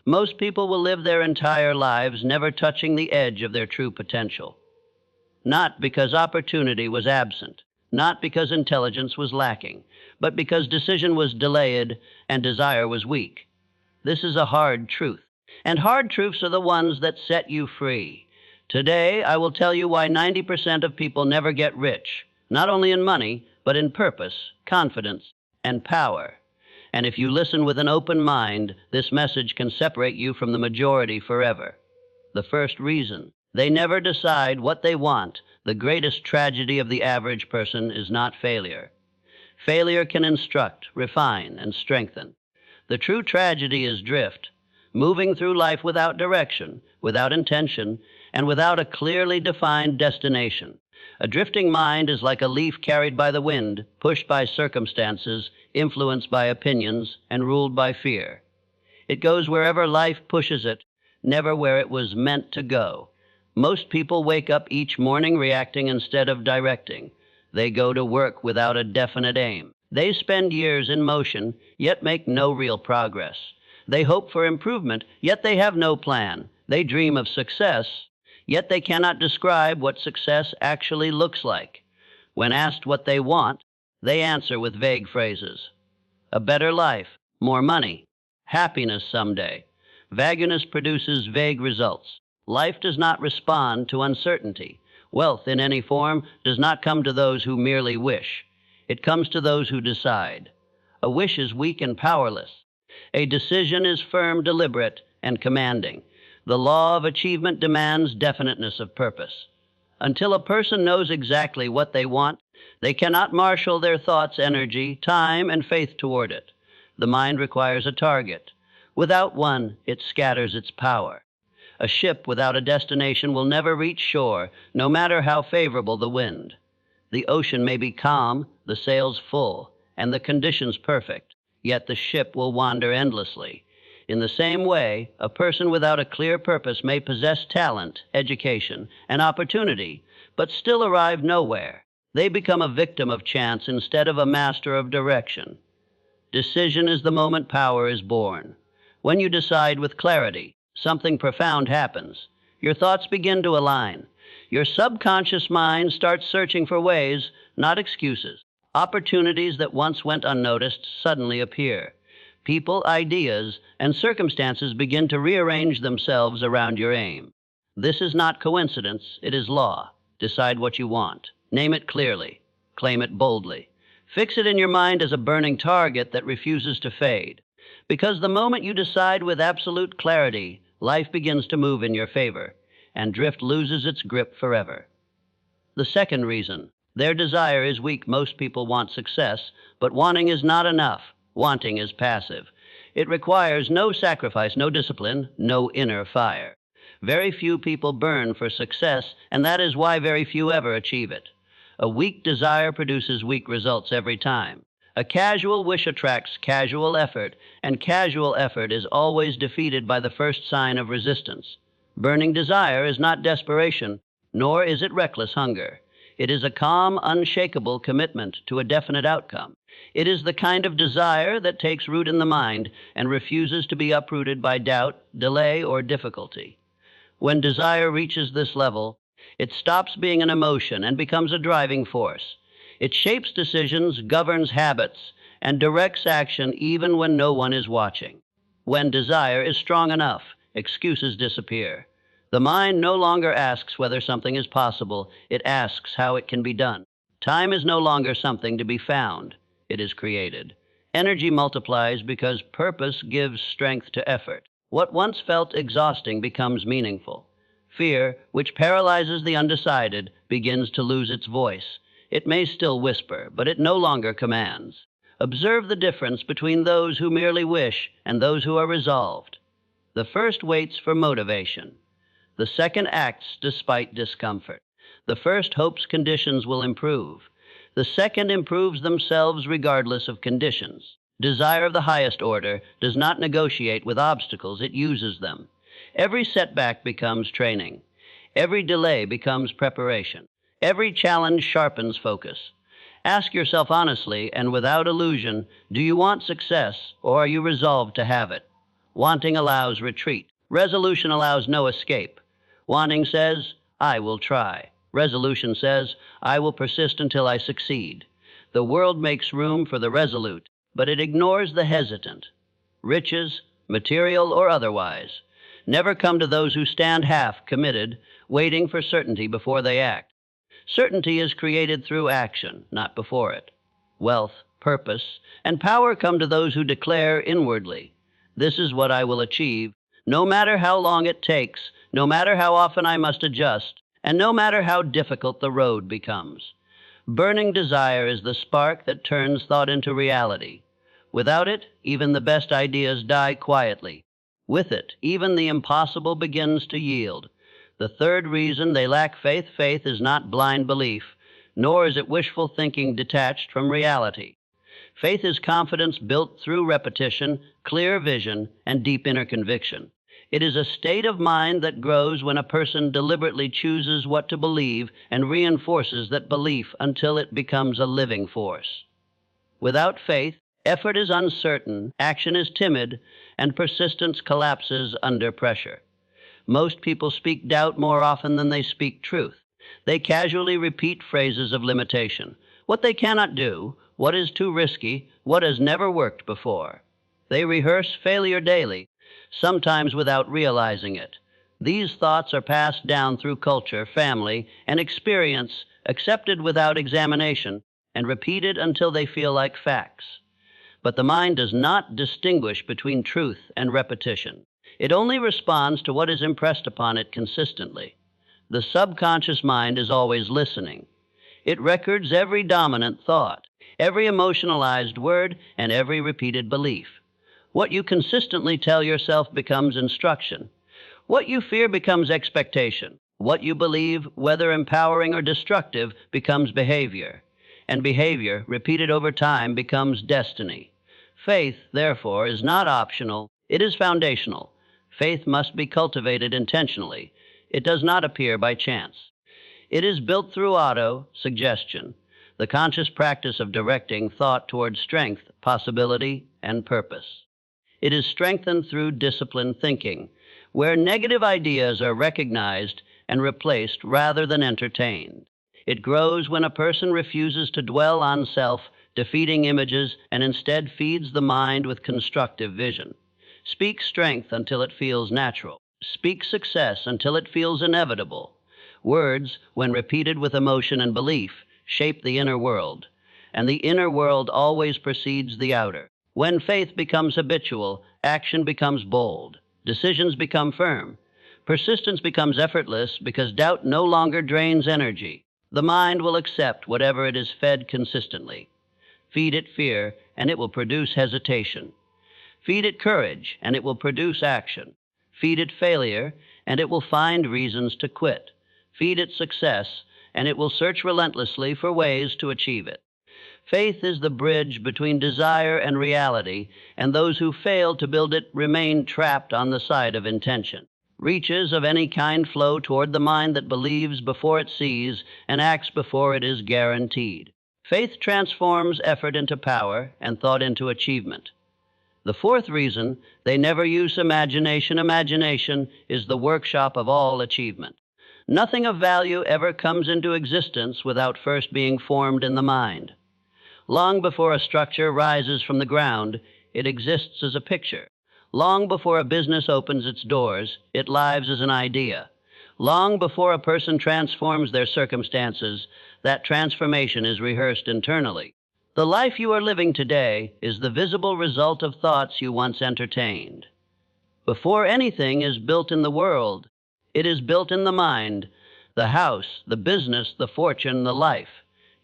Most people will live their entire lives never touching the edge of their true potential. Not because opportunity was absent, not because intelligence was lacking, but because decision was delayed and desire was weak. This is a hard truth, and hard truths are the ones that set you free. Today, I will tell you why 90% of people never get rich, not only in money, but in purpose, confidence, and power. And if you listen with an open mind, this message can separate you from the majority forever. The first reason: they never decide what they want. The greatest tragedy of the average person is not failure. Failure can instruct, refine, and strengthen. The true tragedy is drift, moving through life without direction, without intention, and without a clearly defined destination. A drifting mind is like a leaf carried by the wind, pushed by circumstances, influenced by opinions, and ruled by fear. It goes wherever life pushes it, never where it was meant to go. Most people wake up each morning reacting instead of directing. They go to work without a definite aim. They spend years in motion, yet make no real progress. They hope for improvement, yet they have no plan. They dream of success, yet they cannot describe what success actually looks like. When asked what they want, they answer with vague phrases. A better life, more money, happiness someday. Vagueness produces vague results. Life does not respond to uncertainty. Wealth in any form does not come to those who merely wish. It comes to those who decide. A wish is weak and powerless. A decision is firm, deliberate, and commanding. The law of achievement demands definiteness of purpose. Until a person knows exactly what they want, they cannot marshal their thoughts, energy, time, and faith toward it. The mind requires a target. Without one, it scatters its power. A ship without a destination will never reach shore, no matter how favorable the wind. The ocean may be calm, the sails full, and the conditions perfect, yet the ship will wander endlessly. In the same way, a person without a clear purpose may possess talent, education, and opportunity, but still arrive nowhere. They become a victim of chance instead of a master of direction. Decision is the moment power is born. When you decide with clarity, something profound happens. Your thoughts begin to align. Your subconscious mind starts searching for ways, not excuses. Opportunities that once went unnoticed suddenly appear. People, ideas, and circumstances begin to rearrange themselves around your aim. This is not coincidence, it is law. Decide what you want. Name it clearly. Claim it boldly. Fix it in your mind as a burning target that refuses to fade. Because the moment you decide with absolute clarity, life begins to move in your favor, and drift loses its grip forever. The second reason: their desire is weak. Most people want success, but wanting is not enough. Wanting is passive. It requires no sacrifice, no discipline, no inner fire. Very few people burn for success, and that is why very few ever achieve it. A weak desire produces weak results every time. A casual wish attracts casual effort, and casual effort is always defeated by the first sign of resistance. Burning desire is not desperation, nor is it reckless hunger. It is a calm, unshakable commitment to a definite outcome. It is the kind of desire that takes root in the mind and refuses to be uprooted by doubt, delay, or difficulty. When desire reaches this level, it stops being an emotion and becomes a driving force. It shapes decisions, governs habits, and directs action even when no one is watching. When desire is strong enough, excuses disappear. The mind no longer asks whether something is possible, it asks how it can be done. Time is no longer something to be found, it is created. Energy multiplies because purpose gives strength to effort. What once felt exhausting becomes meaningful. Fear, which paralyzes the undecided, begins to lose its voice. It may still whisper, but it no longer commands. Observe the difference between those who merely wish and those who are resolved. The first waits for motivation. The second acts despite discomfort. The first hopes conditions will improve. The second improves themselves regardless of conditions. Desire of the highest order does not negotiate with obstacles, it uses them. Every setback becomes training. Every delay becomes preparation. Every challenge sharpens focus. Ask yourself honestly and without illusion, do you want success or are you resolved to have it? Wanting allows retreat. Resolution allows no escape. Wanting says, I will try. Resolution says, I will persist until I succeed. The world makes room for the resolute, but it ignores the hesitant. Riches, material or otherwise, never come to those who stand half committed, waiting for certainty before they act. Certainty is created through action, not before it. Wealth, purpose, and power come to those who declare inwardly, this is what I will achieve, no matter how long it takes, no matter how often I must adjust, and no matter how difficult the road becomes. Burning desire is the spark that turns thought into reality. Without it, even the best ideas die quietly. With it, even the impossible begins to yield. The third reason they lack faith is not blind belief, nor is it wishful thinking detached from reality. Faith is confidence built through repetition, clear vision, and deep inner conviction. It is a state of mind that grows when a person deliberately chooses what to believe and reinforces that belief until it becomes a living force. Without faith, effort is uncertain, action is timid, and persistence collapses under pressure. Most people speak doubt more often than they speak truth. They casually repeat phrases of limitation. What they cannot do, what is too risky, what has never worked before. They rehearse failure daily, sometimes without realizing it. These thoughts are passed down through culture, family, and experience, accepted without examination, and repeated until they feel like facts. But the mind does not distinguish between truth and repetition. It only responds to what is impressed upon it consistently. The subconscious mind is always listening. It records every dominant thought, every emotionalized word, and every repeated belief. What you consistently tell yourself becomes instruction. What you fear becomes expectation. What you believe, whether empowering or destructive, becomes behavior. And behavior, repeated over time, becomes destiny. Faith, therefore, is not optional, it is foundational. Faith must be cultivated intentionally. It does not appear by chance. It is built through suggestion, the conscious practice of directing thought towards strength, possibility, and purpose. It is strengthened through disciplined thinking, where negative ideas are recognized and replaced rather than entertained. It grows when a person refuses to dwell on self-defeating images and instead feeds the mind with constructive vision. Speak strength until it feels natural. Speak success until it feels inevitable. Words, when repeated with emotion and belief, shape the inner world, and the inner world always precedes the outer. When faith becomes habitual, action becomes bold, decisions become firm, persistence becomes effortless because doubt no longer drains energy. The mind will accept whatever it is fed consistently. Feed it fear, and it will produce hesitation. Feed it courage, and it will produce action. Feed it failure, and it will find reasons to quit. Feed it success, and it will search relentlessly for ways to achieve it. Faith is the bridge between desire and reality, and those who fail to build it remain trapped on the side of intention. Reaches of any kind flow toward the mind that believes before it sees and acts before it is guaranteed. Faith transforms effort into power and thought into achievement. The fourth reason they never use imagination. Imagination is the workshop of all achievement. Nothing of value ever comes into existence without first being formed in the mind. Long before a structure rises from the ground, it exists as a picture. Long before a business opens its doors, it lives as an idea. Long before a person transforms their circumstances, that transformation is rehearsed internally. The life you are living today is the visible result of thoughts you once entertained. Before anything is built in the world, it is built in the mind, the house, the business, the fortune, the life.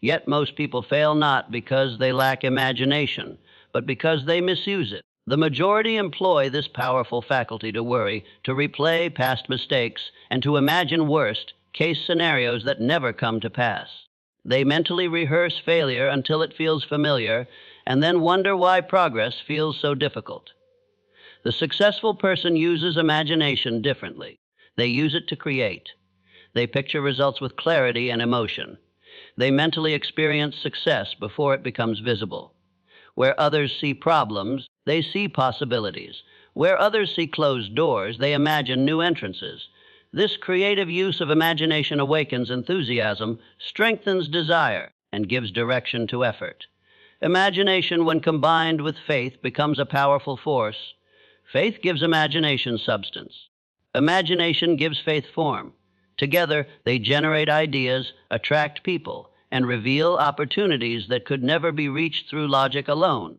Yet most people fail not because they lack imagination, but because they misuse it. The majority employ this powerful faculty to worry, to replay past mistakes, and to imagine worst-case scenarios that never come to pass. They mentally rehearse failure until it feels familiar, and then wonder why progress feels so difficult. The successful person uses imagination differently. They use it to create. They picture results with clarity and emotion. They mentally experience success before it becomes visible. Where others see problems, they see possibilities. Where others see closed doors, they imagine new entrances. This creative use of imagination awakens enthusiasm, strengthens desire, and gives direction to effort. Imagination, when combined with faith, becomes a powerful force. Faith gives imagination substance. Imagination gives faith form. Together, they generate ideas, attract people, and reveal opportunities that could never be reached through logic alone.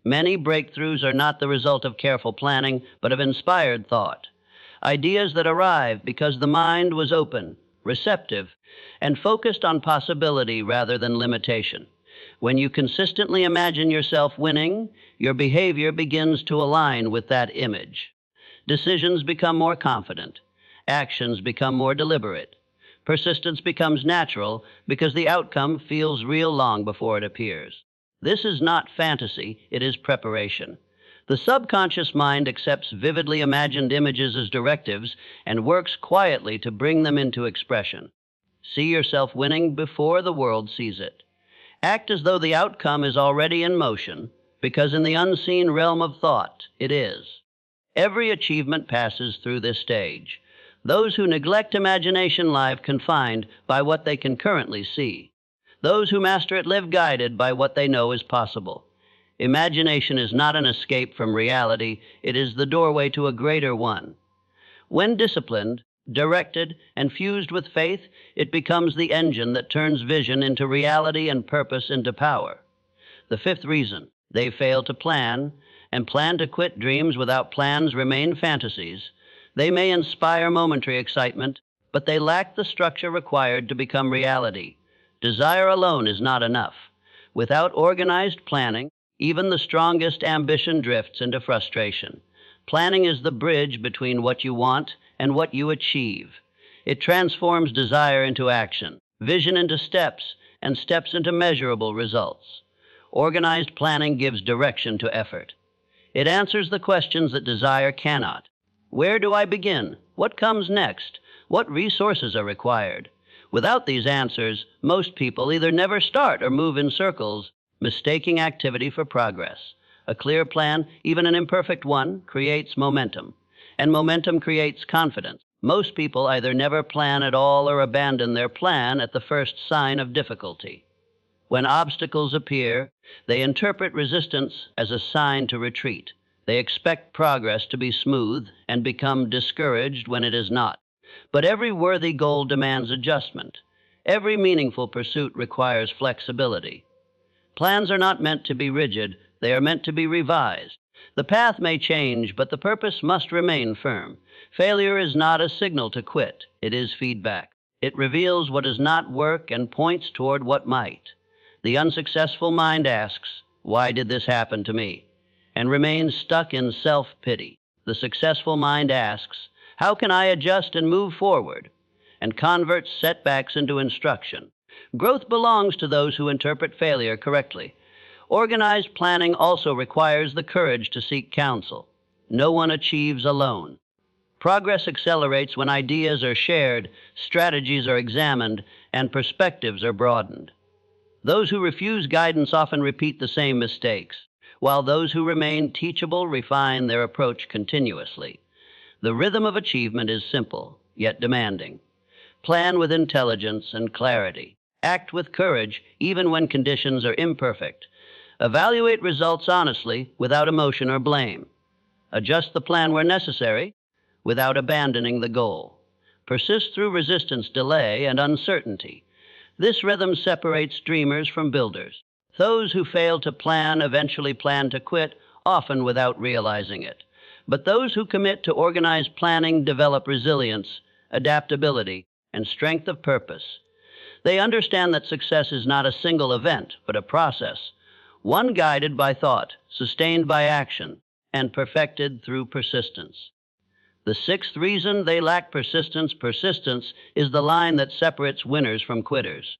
Many breakthroughs are not the result of careful planning, but of inspired thought. Ideas that arrive because the mind was open, receptive, and focused on possibility rather than limitation. When you consistently imagine yourself winning, your behavior begins to align with that image. Decisions become more confident. Actions become more deliberate. Persistence becomes natural because the outcome feels real long before it appears. This is not fantasy, it is preparation. The subconscious mind accepts vividly imagined images as directives and works quietly to bring them into expression. See yourself winning before the world sees it. Act as though the outcome is already in motion, because in the unseen realm of thought, it is. Every achievement passes through this stage. Those who neglect imagination live confined by what they can currently see. Those who master it live guided by what they know is possible. Imagination is not an escape from reality, it is the doorway to a greater one. When disciplined, directed, and fused with faith, it becomes the engine that turns vision into reality and purpose into power. The fifth reason: they fail to plan, and plan to quit. Dreams without plans remain fantasies. They may inspire momentary excitement, but they lack the structure required to become reality. Desire alone is not enough. Without organized planning, even the strongest ambition drifts into frustration. Planning is the bridge between what you want and what you achieve. It transforms desire into action, vision into steps, and steps into measurable results. Organized planning gives direction to effort. It answers the questions that desire cannot. Where do I begin? What comes next? What resources are required? Without these answers, most people either never start or move in circles, mistaking activity for progress. A clear plan, even an imperfect one, creates momentum, and momentum creates confidence. Most people either never plan at all or abandon their plan at the first sign of difficulty. When obstacles appear, they interpret resistance as a sign to retreat. They expect progress to be smooth and become discouraged when it is not. But every worthy goal demands adjustment. Every meaningful pursuit requires flexibility. Plans are not meant to be rigid, they are meant to be revised. The path may change, but the purpose must remain firm. Failure is not a signal to quit, it is feedback. It reveals what does not work and points toward what might. The unsuccessful mind asks, "Why did this happen to me?" and remains stuck in self-pity. The successful mind asks, "How can I adjust and move forward?" and converts setbacks into instruction. Growth belongs to those who interpret failure correctly. Organized planning also requires the courage to seek counsel. No one achieves alone. Progress accelerates when ideas are shared, strategies are examined, and perspectives are broadened. Those who refuse guidance often repeat the same mistakes, while those who remain teachable refine their approach continuously. The rhythm of achievement is simple, yet demanding. Plan with intelligence and clarity. Act with courage, even when conditions are imperfect. Evaluate results honestly, without emotion or blame. Adjust the plan where necessary, without abandoning the goal. Persist through resistance, delay, and uncertainty. This rhythm separates dreamers from builders. Those who fail to plan eventually plan to quit, often without realizing it. But those who commit to organized planning develop resilience, adaptability, and strength of purpose. They understand that success is not a single event, but a process, one guided by thought, sustained by action, and perfected through persistence. The sixth reason they lack persistence is the line that separates winners from quitters.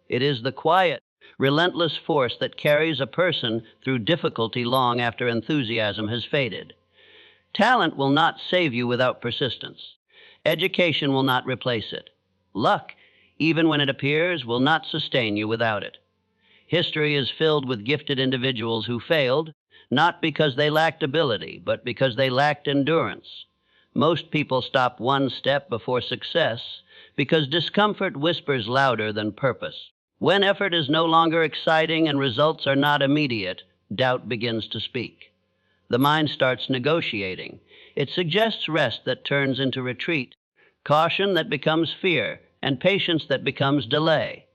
It is the quiet, relentless force that carries a person through difficulty long after enthusiasm has faded. Talent will not save you without persistence. Education will not replace it. Luck, even when it appears, will not sustain you without it. History is filled with gifted individuals who failed, not because they lacked ability, but because they lacked endurance. Most people stop one step before success because discomfort whispers louder than purpose. When effort is no longer exciting and results are not immediate, doubt begins to speak. The mind starts negotiating. It suggests rest that turns into retreat, caution that becomes fear, and patience that becomes delay.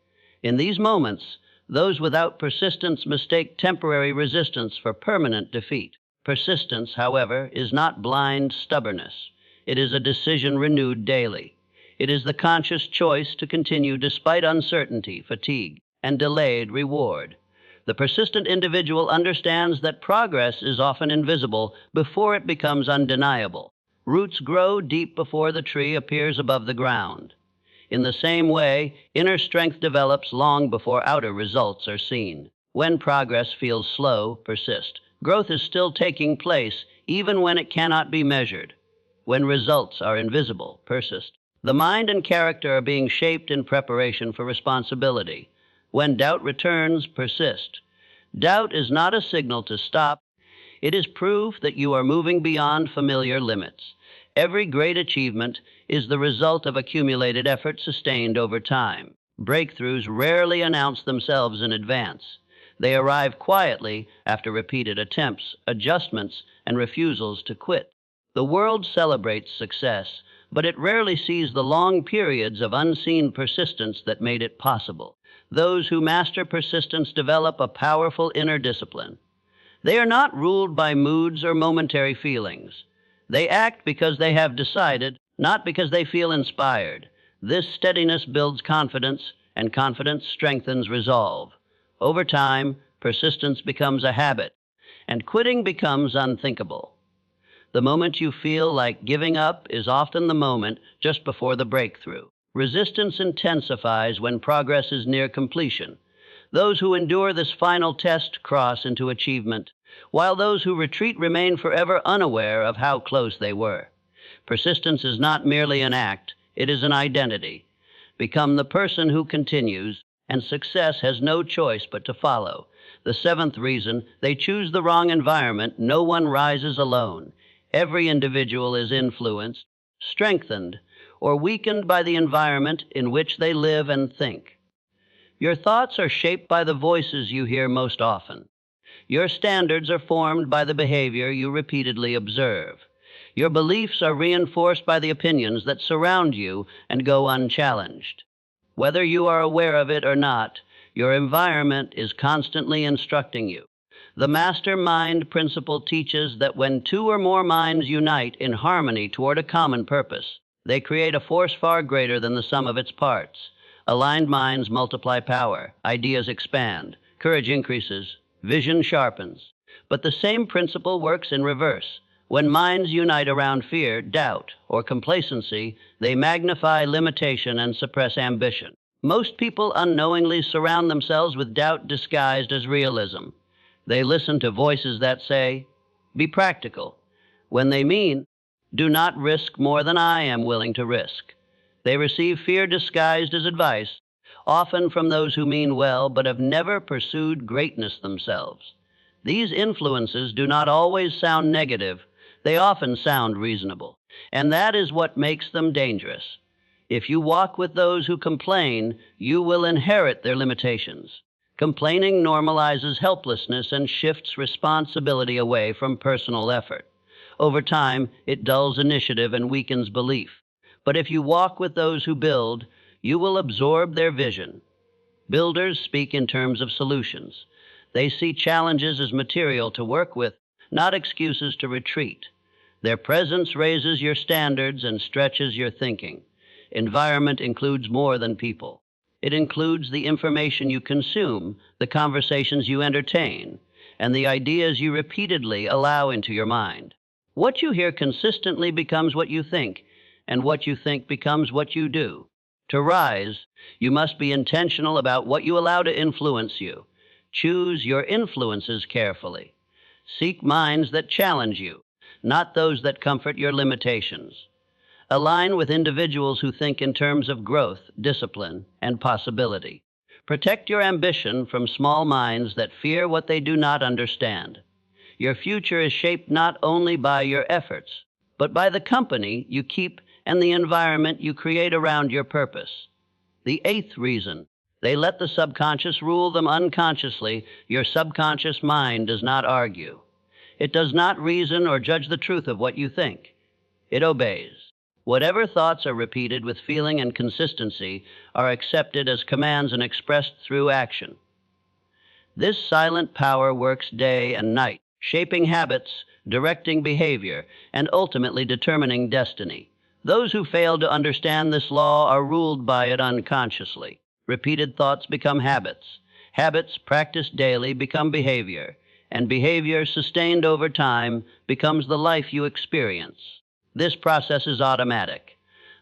In these moments, those without persistence mistake temporary resistance for permanent defeat. Persistence, however, is not blind stubbornness. It is a decision renewed daily. It is the conscious choice to continue despite uncertainty, fatigue, and delayed reward. The persistent individual understands that progress is often invisible before it becomes undeniable. Roots grow deep before the tree appears above the ground. In the same way, inner strength develops long before outer results are seen. When progress feels slow, persist. Growth is still taking place, even when it cannot be measured. When results are invisible, persist. The mind and character are being shaped in preparation for responsibility. When doubt returns, persist. Doubt is not a signal to stop. It is proof that you are moving beyond familiar limits. Every great achievement is the result of accumulated effort sustained over time. Breakthroughs rarely announce themselves in advance. They arrive quietly after repeated attempts, adjustments, and refusals to quit. The world celebrates success, but it rarely sees the long periods of unseen persistence that made it possible. Those who master persistence develop a powerful inner discipline. They are not ruled by moods or momentary feelings. They act because they have decided, not because they feel inspired. This steadiness builds confidence, and confidence strengthens resolve. Over time, persistence becomes a habit, and quitting becomes unthinkable. The moment you feel like giving up is often the moment just before the breakthrough. Resistance intensifies when progress is near completion. Those who endure this final test cross into achievement, while those who retreat remain forever unaware of how close they were. Persistence is not merely an act, it is an identity. Become the person who continues, and success has no choice but to follow. The seventh reason, they choose the wrong environment. No one rises alone. Every individual is influenced, strengthened, or weakened by the environment in which they live and think. Your thoughts are shaped by the voices you hear most often. Your standards are formed by the behavior you repeatedly observe. Your beliefs are reinforced by the opinions that surround you and go unchallenged. Whether you are aware of it or not, your environment is constantly instructing you. The mastermind principle teaches that when two or more minds unite in harmony toward a common purpose, they create a force far greater than the sum of its parts. Aligned minds multiply power, ideas expand, courage increases, vision sharpens. But the same principle works in reverse. When minds unite around fear, doubt, or complacency, they magnify limitation and suppress ambition. Most people unknowingly surround themselves with doubt disguised as realism. They listen to voices that say, "Be practical," when they mean, "Do not risk more than I am willing to risk." They receive fear disguised as advice, often from those who mean well but have never pursued greatness themselves. These influences do not always sound negative. They often sound reasonable, and that is what makes them dangerous. If you walk with those who complain, you will inherit their limitations. Complaining normalizes helplessness and shifts responsibility away from personal effort. Over time, it dulls initiative and weakens belief. But if you walk with those who build, you will absorb their vision. Builders speak in terms of solutions. They see challenges as material to work with, not excuses to retreat. Their presence raises your standards and stretches your thinking. Environment includes more than people. It includes the information you consume, the conversations you entertain, and the ideas you repeatedly allow into your mind. What you hear consistently becomes what you think, and what you think becomes what you do. To rise, you must be intentional about what you allow to influence you. Choose your influences carefully. Seek minds that challenge you, not those that comfort your limitations. Align with individuals who think in terms of growth, discipline, and possibility. Protect your ambition from small minds that fear what they do not understand. Your future is shaped not only by your efforts, but by the company you keep and the environment you create around your purpose. The eighth reason: they let the subconscious rule them unconsciously. Your subconscious mind does not argue. It does not reason or judge the truth of what you think. It obeys. Whatever thoughts are repeated with feeling and consistency are accepted as commands and expressed through action. This silent power works day and night, shaping habits, directing behavior, and ultimately determining destiny. Those who fail to understand this law are ruled by it unconsciously. Repeated thoughts become habits. Habits practiced daily become behavior, and behavior sustained over time becomes the life you experience. This process is automatic.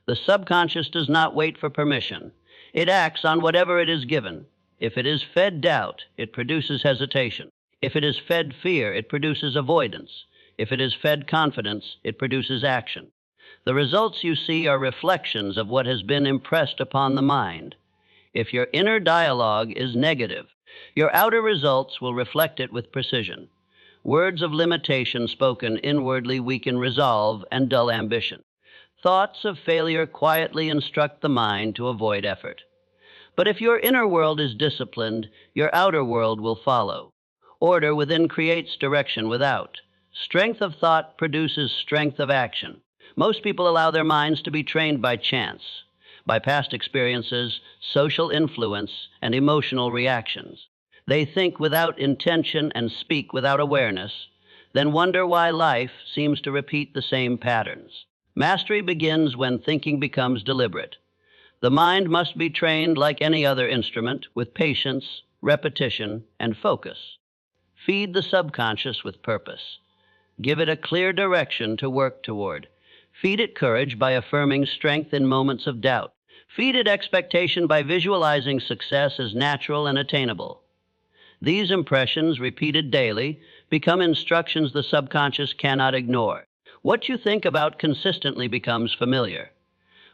The subconscious does not wait for permission. It acts on whatever it is given. If it is fed doubt, it produces hesitation. If it is fed fear, it produces avoidance. If it is fed confidence, it produces action. The results you see are reflections of what has been impressed upon the mind. If your inner dialogue is negative, your outer results will reflect it with precision. Words of limitation spoken inwardly weaken resolve and dull ambition. Thoughts of failure quietly instruct the mind to avoid effort. But if your inner world is disciplined, your outer world will follow. Order within creates direction without. Strength of thought produces strength of action. Most people allow their minds to be trained by chance, by past experiences, social influence, and emotional reactions. They think without intention and speak without awareness, then wonder why life seems to repeat the same patterns. Mastery begins when thinking becomes deliberate. The mind must be trained like any other instrument, with patience, repetition, and focus. Feed the subconscious with purpose. Give it a clear direction to work toward. Feed it courage by affirming strength in moments of doubt. Feed it expectation by visualizing success as natural and attainable. These impressions, repeated daily, become instructions the subconscious cannot ignore. What you think about consistently becomes familiar.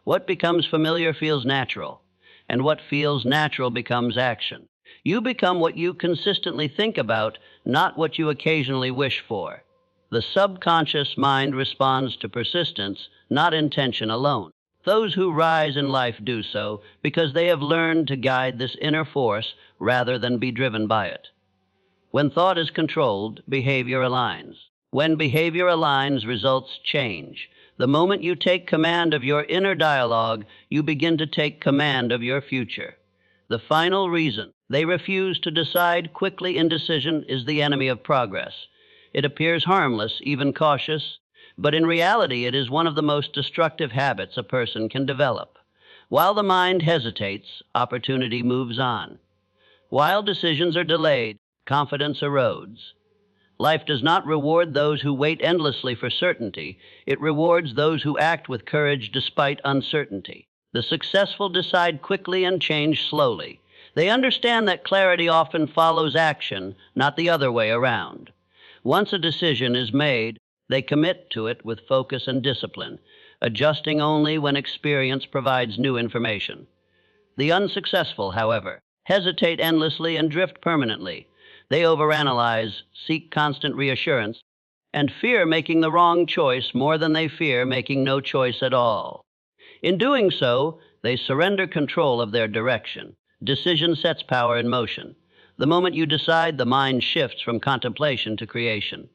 What becomes familiar feels natural, and what feels natural becomes action. You become what you consistently think about, not what you occasionally wish for. The subconscious mind responds to persistence, not intention alone. Those who rise in life do so because they have learned to guide this inner force rather than be driven by it. When thought is controlled, behavior aligns. When behavior aligns, results change. The moment you take command of your inner dialogue, you begin to take command of your future. The final reason they refuse to decide quickly: indecision is the enemy of progress. It appears harmless, even cautious, but in reality it is one of the most destructive habits a person can develop. While the mind hesitates, opportunity moves on. While decisions are delayed, confidence erodes. Life does not reward those who wait endlessly for certainty. It rewards those who act with courage despite uncertainty. The successful decide quickly and change slowly. They understand that clarity often follows action, not the other way around. Once a decision is made, they commit to it with focus and discipline, adjusting only when experience provides new information. The unsuccessful, however, hesitate endlessly and drift permanently. They overanalyze, seek constant reassurance, and fear making the wrong choice more than they fear making no choice at all. In doing so, they surrender control of their direction. Decision sets power in motion. The moment you decide, the mind shifts from contemplation to creation.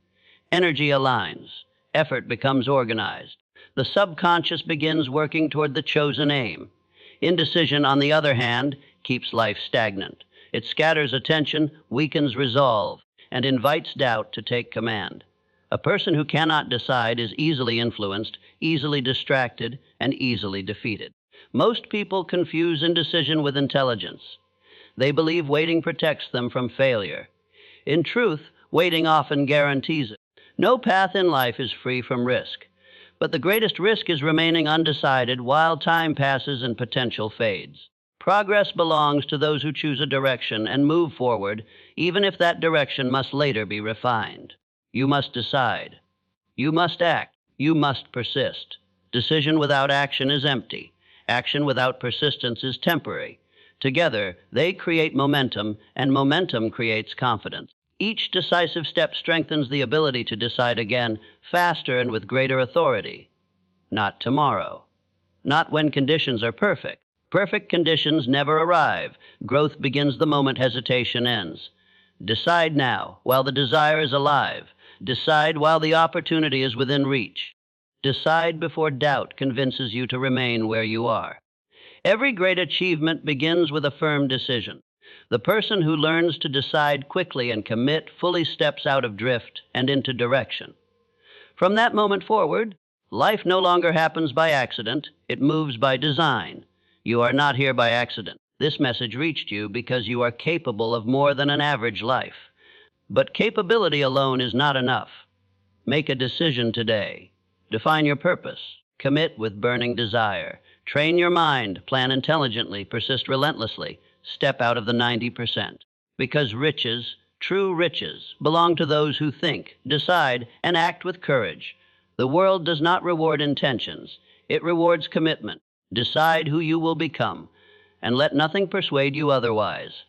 Energy aligns. Effort becomes organized. The subconscious begins working toward the chosen aim. Indecision, on the other hand, keeps life stagnant. It scatters attention, weakens resolve, and invites doubt to take command. A person who cannot decide is easily influenced, easily distracted, and easily defeated. Most people confuse indecision with intelligence. They believe waiting protects them from failure. In truth, waiting often guarantees it. No path in life is free from risk, but the greatest risk is remaining undecided while time passes and potential fades. Progress belongs to those who choose a direction and move forward, even if that direction must later be refined. You must decide. You must act. You must persist. Decision without action is empty. Action without persistence is temporary. Together, they create momentum, and momentum creates confidence. Each decisive step strengthens the ability to decide again, faster and with greater authority. Not tomorrow. Not when conditions are perfect. Perfect conditions never arrive. Growth begins the moment hesitation ends. Decide now, while the desire is alive. Decide while the opportunity is within reach. Decide before doubt convinces you to remain where you are. Every great achievement begins with a firm decision. The person who learns to decide quickly and commit fully steps out of drift and into direction. From that moment forward, life no longer happens by accident, it moves by design. You are not here by accident. This message reached you because you are capable of more than an average life. But capability alone is not enough. Make a decision today. Define your purpose. Commit with burning desire. Train your mind. Plan intelligently. Persist relentlessly. Step out of the 90%. Because riches, true riches, belong to those who think, decide, and act with courage. The world does not reward intentions. It rewards commitment. Decide who you will become, and let nothing persuade you otherwise.